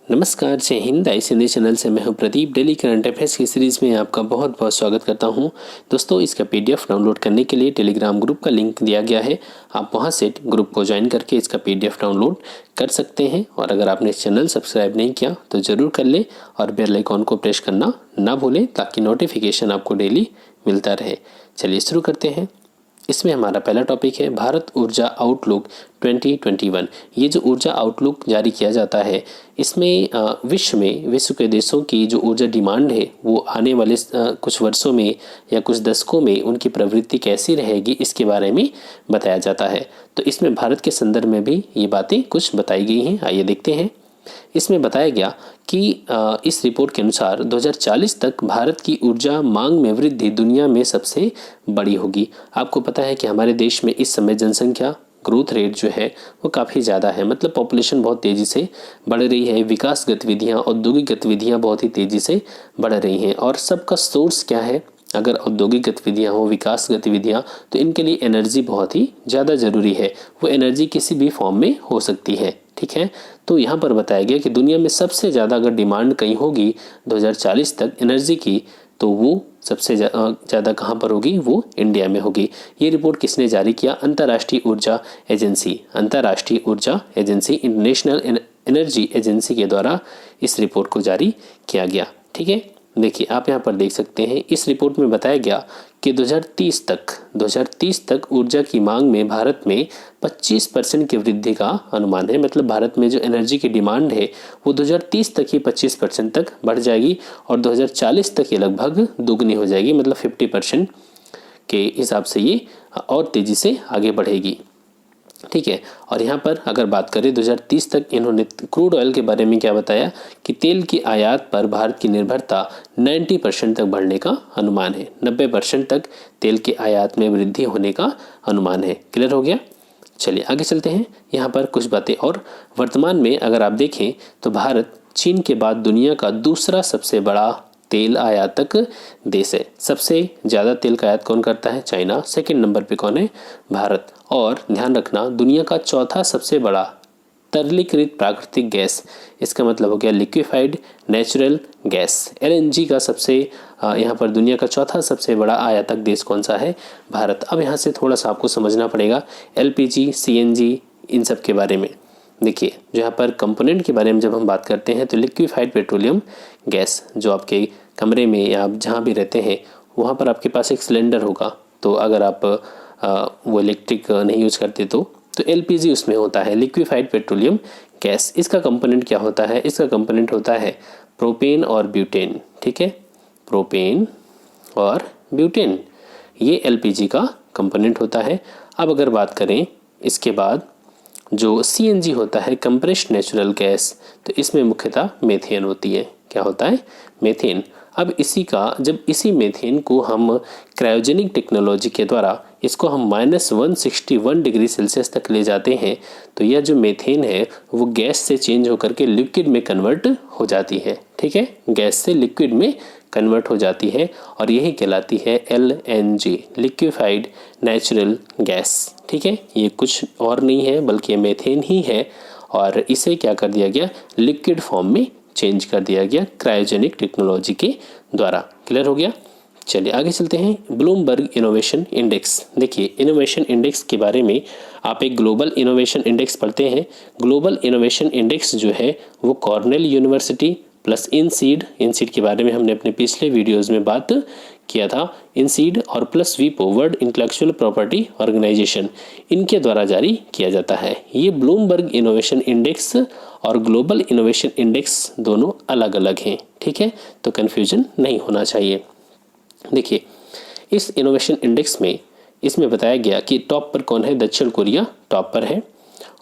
नमस्कार, जय हिंद। आई हिंदी चैनल से मैं हूं प्रदीप। डेली करंट अफेयर्स की सीरीज़ में आपका बहुत बहुत स्वागत करता हूं। दोस्तों, इसका पीडीएफ डाउनलोड करने के लिए टेलीग्राम ग्रुप का लिंक दिया गया है। आप वहां से ग्रुप को ज्वाइन करके इसका पीडीएफ डाउनलोड कर सकते हैं। और अगर आपने चैनल सब्सक्राइब नहीं किया तो ज़रूर कर लें और बेल आइकॉन को प्रेस करना ना भूलें ताकि नोटिफिकेशन आपको डेली मिलता रहे। चलिए शुरू करते हैं। इसमें हमारा पहला टॉपिक है भारत ऊर्जा आउटलुक 2021। ये जो ऊर्जा आउटलुक जारी किया जाता है, इसमें विश्व के देशों की जो ऊर्जा डिमांड है वो आने वाले कुछ वर्षों में या कुछ दशकों में उनकी प्रवृत्ति कैसी रहेगी, इसके बारे में बताया जाता है। तो इसमें भारत के संदर्भ में भी ये बातें कुछ बताई गई हैं। आइए देखते हैं। इसमें बताया गया कि इस रिपोर्ट के अनुसार 2040 तक भारत की ऊर्जा मांग में वृद्धि दुनिया में सबसे बड़ी होगी। आपको पता है कि हमारे देश में इस समय जनसंख्या ग्रोथ रेट जो है वो काफ़ी ज़्यादा है, मतलब पॉपुलेशन बहुत तेज़ी से बढ़ रही है। विकास गतिविधियाँ, औद्योगिक गतिविधियाँ बहुत ही तेज़ी से बढ़ रही हैं। और सबका सोर्स क्या है? अगर औद्योगिक गतिविधियाँ हो, विकास गतिविधियाँ, तो इनके लिए एनर्जी बहुत ही ज़्यादा ज़रूरी है। वो एनर्जी किसी भी फॉर्म में हो सकती है, ठीक है। तो यहाँ पर बताया गया कि दुनिया में सबसे ज़्यादा अगर डिमांड कहीं होगी 2040 तक एनर्जी की, तो वो सबसे ज़्यादा कहाँ पर होगी? वो इंडिया में होगी। ये रिपोर्ट किसने जारी किया? अंतर्राष्ट्रीय ऊर्जा एजेंसी इंटरनेशनल एनर्जी एजेंसी के द्वारा इस रिपोर्ट को जारी किया गया, ठीक है। देखिए, आप यहाँ पर देख सकते हैं। इस रिपोर्ट में बताया गया कि 2030 तक ऊर्जा की मांग में भारत में 25% की वृद्धि का अनुमान है। मतलब भारत में जो एनर्जी की डिमांड है वो 2030 तक ही 25% तक बढ़ जाएगी और 2040 तक ये लगभग दुगनी हो जाएगी। मतलब 50% के हिसाब से ये और तेज़ी से आगे बढ़ेगी, ठीक है। और यहाँ पर अगर बात करें 2030 तक, इन्होंने क्रूड ऑयल के बारे में क्या बताया कि तेल की आयात पर भारत की निर्भरता 90% तक बढ़ने का अनुमान है। 90% तक तेल की आयात में वृद्धि होने का अनुमान है। क्लियर हो गया? चलिए आगे चलते हैं। यहाँ पर कुछ बातें और। वर्तमान में अगर आप देखें तो भारत चीन के बाद दुनिया का दूसरा सबसे बड़ा तेल आयातक देश है। सबसे ज़्यादा तेल का आयात कौन करता है? चाइना। सेकंड नंबर पे कौन है? भारत। और ध्यान रखना, दुनिया का चौथा सबसे बड़ा तरलीकृत प्राकृतिक गैस, इसका मतलब हो गया लिक्विफाइड नेचुरल गैस, एलएनजी का सबसे यहाँ पर दुनिया का चौथा सबसे बड़ा आयातक देश कौन सा है? भारत। अब यहाँ से थोड़ा सा आपको समझना पड़ेगा एलपीजी, सीएनजी, इन सब के बारे में। देखिए, जो यहाँ पर कंपोनेंट के बारे में जब हम बात करते हैं तो लिक्विफाइड पेट्रोलियम गैस, जो आपके कमरे में या आप जहाँ भी रहते हैं वहाँ पर आपके पास एक सिलेंडर होगा। तो अगर आप वो इलेक्ट्रिक नहीं यूज करते तो एलपीजी उसमें होता है, लिक्विफाइड पेट्रोलियम गैस। इसका कंपोनेंट क्या होता है? इसका कंपोनेंट होता है प्रोपेन और ब्यूटेन, ठीक है। प्रोपेन और ब्यूटेन, ये एलपीजी का कंपोनेंट होता है। अब अगर बात करें इसके बाद जो सीएनजी होता है, कंप्रेस्ड नेचुरल गैस, तो इसमें मुख्यतः मेथेन होती है। क्या होता है? मेथेन। अब जब इसी मेथेन को हम क्रायोजेनिक टेक्नोलॉजी के द्वारा इसको हम -161 डिग्री सेल्सियस तक ले जाते हैं, तो यह जो मेथेन है वो गैस से चेंज होकर के लिक्विड में कन्वर्ट हो जाती है, ठीक है। गैस से लिक्विड में कन्वर्ट हो जाती है और यही कहलाती है एलएनजी, लिक्विफाइड नेचुरल गैस, ठीक है। ये कुछ और नहीं है बल्कि ये मेथेन ही है और इसे क्या कर दिया गया? लिक्विड फॉर्म में चेंज कर दिया गया क्रायोजेनिक टेक्नोलॉजी के द्वारा। क्लियर हो गया? चलिए आगे चलते हैं। Bloomberg innovation index. देखिए, इनोवेशन इंडेक्स के बारे में आप एक ग्लोबल इनोवेशन इंडेक्स पढ़ते हैं। ग्लोबल इनोवेशन इंडेक्स जो है वो कॉर्नेल यूनिवर्सिटी प्लस इनसीड के बारे में हमने अपने पिछले वीडियोज़ में बात किया था। इनसीड और प्लस वीपो, वर्ल्ड इंटेलेक्चुअल प्रॉपर्टी ऑर्गेनाइजेशन, इनके द्वारा जारी किया जाता है। ये ब्लूमबर्ग इनोवेशन इंडेक्स और ग्लोबल इनोवेशन इंडेक्स दोनों अलग अलग हैं, ठीक है। तो कन्फ्यूजन नहीं होना चाहिए। देखिए, इस इनोवेशन इंडेक्स में इसमें बताया गया कि टॉप पर कौन है? दक्षिण कोरिया टॉप पर है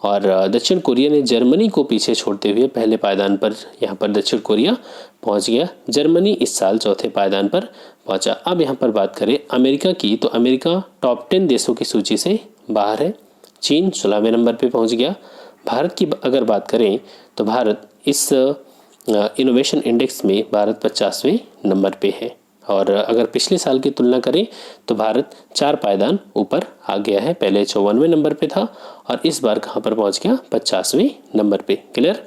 और दक्षिण कोरिया ने जर्मनी को पीछे छोड़ते हुए पहले पायदान पर यहाँ पर दक्षिण कोरिया पहुँच गया। जर्मनी इस साल चौथे पायदान पर पहुँचा। अब यहाँ पर बात करें अमेरिका की, तो अमेरिका टॉप 10 देशों की सूची से बाहर है। चीन 16वें नंबर पर पहुँच गया। भारत की अगर बात करें तो भारत इस इनोवेशन इंडेक्स में भारत 50वें नंबर पे है और अगर पिछले साल की तुलना करें तो भारत 4 पायदान ऊपर आ गया है। पहले 54वें नंबर पे था और इस बार कहाँ पर पहुँच गया? 50वें नंबर पे। क्लियर?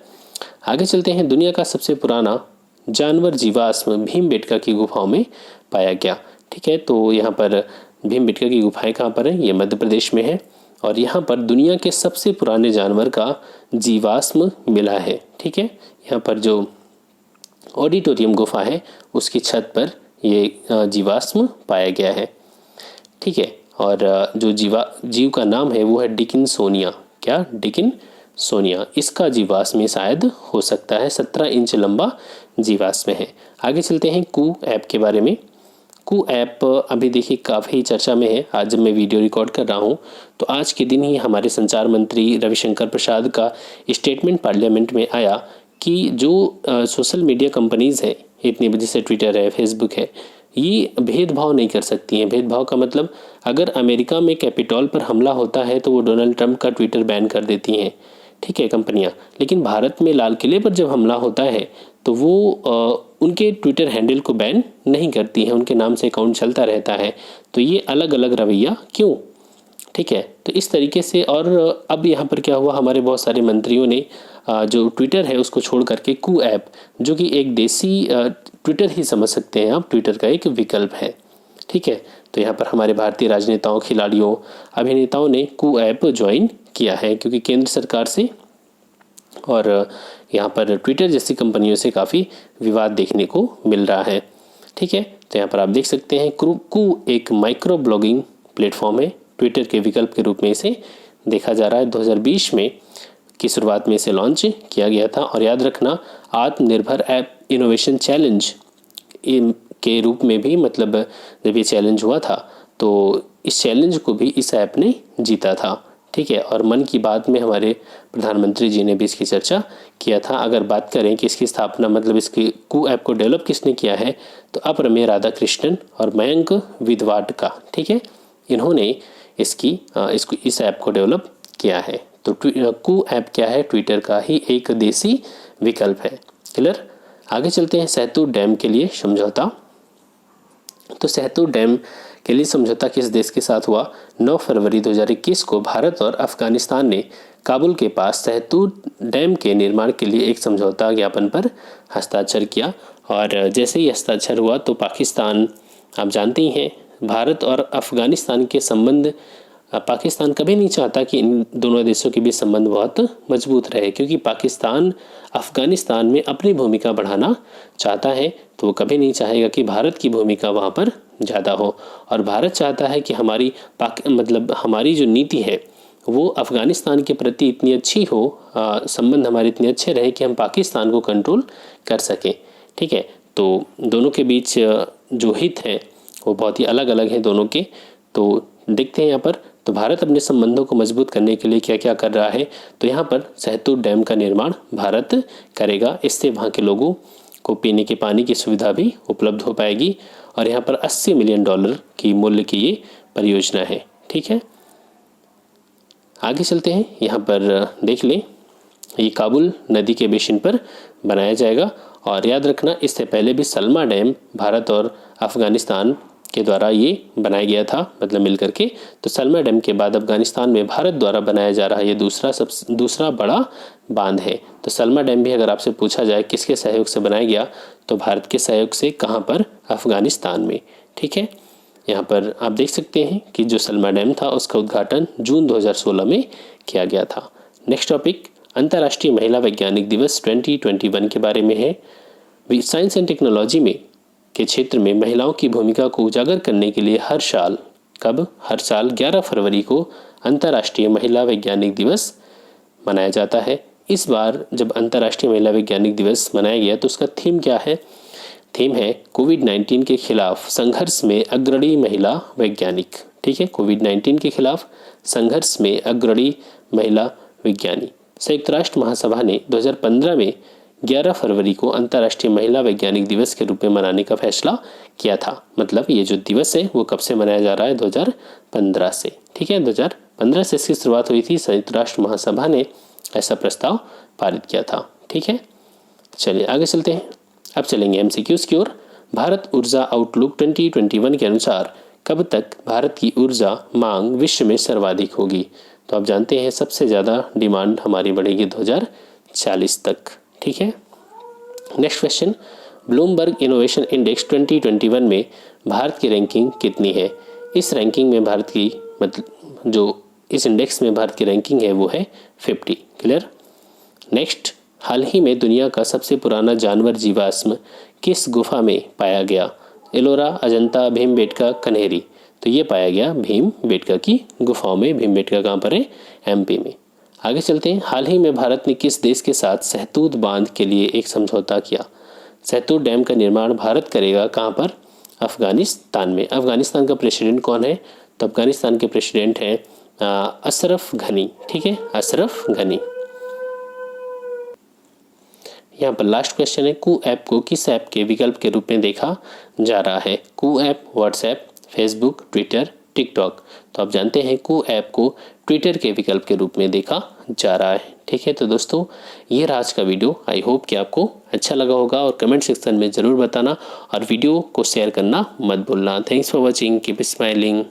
आगे चलते हैं, दुनिया का सबसे पुराना जानवर जीवाश्म भीमबेटका की गुफाओं में पाया गया। ठीक है, तो यहाँ पर भीमबेटका की गुफाएं कहाँ पर है, ये मध्य प्रदेश में है और यहाँ पर दुनिया के सबसे पुराने जानवर का जीवाश्म मिला है। ठीक है, यहाँ पर जो ऑडिटोरियम गुफा है उसकी छत पर ये जीवाश्म पाया गया है। ठीक है, और जो जीव का नाम है वो है डिकिन्सोनिया। क्या, डिकिन्सोनिया। इसका जीवाश्म शायद हो सकता है 17 इंच लंबा जीवाश्म है। आगे चलते हैं कू ऐप के बारे में। कू ऐप अभी देखिए काफ़ी चर्चा में है। आज जब मैं वीडियो रिकॉर्ड कर रहा हूँ तो आज के दिन ही हमारे संचार मंत्री रविशंकर प्रसाद का स्टेटमेंट पार्लियामेंट में आया कि जो सोशल मीडिया कंपनीज़ है, इतनी जैसे ट्विटर है, फेसबुक है, ये भेदभाव नहीं कर सकती हैं। भेदभाव का मतलब, अगर अमेरिका में कैपिटॉल पर हमला होता है तो वो डोनाल्ड ट्रंप का ट्विटर बैन कर देती हैं, ठीक है, कंपनियां। लेकिन भारत में लाल किले पर जब हमला होता है तो वो उनके ट्विटर हैंडल को बैन नहीं करती हैं, उनके नाम से अकाउंट चलता रहता है। तो ये अलग अलग रवैया क्यों? ठीक है, तो इस तरीके से। और अब यहाँ पर क्या हुआ, हमारे बहुत सारे मंत्रियों ने जो ट्विटर है उसको छोड़ करके कू ऐप, जो कि एक देसी ट्विटर ही समझ सकते हैं आप, ट्विटर का एक विकल्प है। ठीक है, तो यहाँ पर हमारे भारतीय राजनेताओं, खिलाड़ियों, अभिनेताओं ने कू ऐप ज्वाइन किया है क्योंकि केंद्र सरकार से और यहाँ पर ट्विटर जैसी कंपनियों से काफ़ी विवाद देखने को मिल रहा है। ठीक है, तो यहाँ पर आप देख सकते हैं कू एक माइक्रो ब्लॉगिंग प्लेटफॉर्म है, ट्विटर के विकल्प के रूप में इसे देखा जा रहा है। 2020 में की शुरुआत में इसे लॉन्च किया गया था। और याद रखना, आत्मनिर्भर ऐप इनोवेशन चैलेंज के रूप में भी, मतलब जब ये चैलेंज हुआ था तो इस चैलेंज को भी इस ऐप ने जीता था। ठीक है, और मन की बात में हमारे प्रधानमंत्री जी ने भी इसकी चर्चा किया था। अगर बात करें कि इसकी स्थापना, मतलब इसकी कू ऐप को डेवलप किसने किया है, तो अपरमेय राधाकृष्णन और मयंक विद्वाट का। ठीक है, इन्होंने इस ऐप को डेवलप किया है। तो कू ऐप क्या है, ट्विटर का ही एक देसी विकल्प है। क्लियर। आगे चलते हैं, सहतूत डैम के लिए समझौता। तो सहतूत डैम के लिए समझौता किस देश के साथ हुआ? 9 फरवरी 2021 को भारत और अफगानिस्तान ने काबुल के पास सहतूत डैम के निर्माण के लिए एक समझौता ज्ञापन पर हस्ताक्षर किया। और जैसे ही हस्ताक्षर हुआ तो पाकिस्तान, आप जानते ही हैं, भारत और अफगानिस्तान के संबंध, पाकिस्तान कभी नहीं चाहता कि इन दोनों देशों के बीच संबंध बहुत मजबूत रहे, क्योंकि पाकिस्तान अफगानिस्तान में अपनी भूमिका बढ़ाना चाहता है, तो वो कभी नहीं चाहेगा कि भारत की भूमिका वहाँ पर ज़्यादा हो। और भारत चाहता है कि हमारी जो नीति है वो अफगानिस्तान के प्रति इतनी अच्छी हो, संबंध हमारे इतने अच्छे रहे कि हम पाकिस्तान को कंट्रोल कर सकें। ठीक है, तो दोनों के बीच जो हित है वो बहुत ही अलग अलग हैं दोनों के। तो देखते हैं यहाँ पर, तो भारत अपने संबंधों को मजबूत करने के लिए क्या क्या कर रहा है। तो यहाँ पर सहतूत डैम का निर्माण भारत करेगा। इससे वहाँ के लोगों को पीने के पानी की सुविधा भी उपलब्ध हो पाएगी। और यहाँ पर $80 मिलियन की मूल्य की ये परियोजना है। ठीक है, आगे चलते हैं। यहाँ पर देख लें, ये काबुल नदी के बेसिन पर बनाया जाएगा। और याद रखना, इससे पहले भी सलमा डैम भारत और अफगानिस्तान के द्वारा ये बनाया गया था, मतलब मिलकर के। तो सलमा डैम के बाद अफगानिस्तान में भारत द्वारा बनाया जा रहा ये दूसरा बड़ा बांध है। तो सलमा डैम भी अगर आपसे पूछा जाए किसके सहयोग से बनाया गया, तो भारत के सहयोग से। कहाँ पर? अफगानिस्तान में। ठीक है, यहाँ पर आप देख सकते हैं कि जो सलमा डैम था उसका उद्घाटन जून 2016 में किया गया था। नेक्स्ट टॉपिक, अंतर्राष्ट्रीय महिला वैज्ञानिक दिवस 2021 के बारे में है। साइंस एंड टेक्नोलॉजी में के क्षेत्र में महिलाओं की भूमिका को उजागर करने के लिए हर साल 11 फरवरी को अंतर्राष्ट्रीय महिला वैज्ञानिक दिवस मनाया जाता है। इस बार जब अंतर्राष्ट्रीय महिला वैज्ञानिक दिवस मनाया गया तो उसका थीम क्या है? थीम है कोविड-19 के खिलाफ संघर्ष में अग्रणी महिला वैज्ञानिक। ठीक है, कोविड-19 के खिलाफ संघर्ष में अग्रणी महिला विज्ञानी। संयुक्त राष्ट्र महासभा ने 2015 में 11 फरवरी को अंतर्राष्ट्रीय महिला वैज्ञानिक दिवस के रूप में मनाने का फैसला किया था। मतलब ये जो दिवस है वो कब से मनाया जा रहा है? 2015 से। ठीक है, 2015 से इसकी शुरुआत हुई थी। संयुक्त राष्ट्र महासभा ने ऐसा प्रस्ताव पारित किया था। ठीक है, चलिए आगे चलते हैं। अब चलेंगे एमसीक्यूज की ओर। भारत ऊर्जा आउटलुक 2021 के अनुसार कब तक भारत की ऊर्जा मांग विश्व में सर्वाधिक होगी? तो आप जानते हैं सबसे ज़्यादा डिमांड हमारी बढ़ेगी 2040 तक। ठीक है। Next question, Bloomberg innovation index 2021 में भारत की रैंकिंग कितनी है? इस रैंकिंग में भारत की मतलब जो इस इंडेक्स में भारत की रैंकिंग है वो है 50। क्लियर। नेक्स्ट, हाल ही में दुनिया का सबसे पुराना जानवर जीवाश्म किस गुफा में पाया गया? एलोरा, अजंता, भीमबेटका, कन्हेरी। तो ये पाया गया भीमबेटका की गुफाओं में। भीमबेटका कहाँ पर है? एमपी में। आगे चलते हैं। हाल ही में भारत ने किस देश के साथ सहतूत बांध के लिए एक समझौता किया? सहतूत डैम का निर्माण भारत करेगा कहाँ पर? अफगानिस्तान में। अफगानिस्तान का प्रेसिडेंट कौन है? तो अफगानिस्तान के प्रेसिडेंट है अशरफ घनी। ठीक है, अशरफ घनी। यहाँ पर लास्ट क्वेश्चन है, कू ऐप को किस ऐप के विकल्प के रूप में देखा जा रहा है? Koo app WhatsApp, Facebook, Twitter, TikTok. तो आप जानते हैं कू ऐप को ट्विटर के विकल्प के रूप में देखा जा रहा है। ठीक है, तो दोस्तों ये रहा आज का वीडियो। आई होप कि आपको अच्छा लगा होगा और कमेंट सेक्शन में ज़रूर बताना और वीडियो को शेयर करना मत भूलना। Thanks for watching, keep smiling.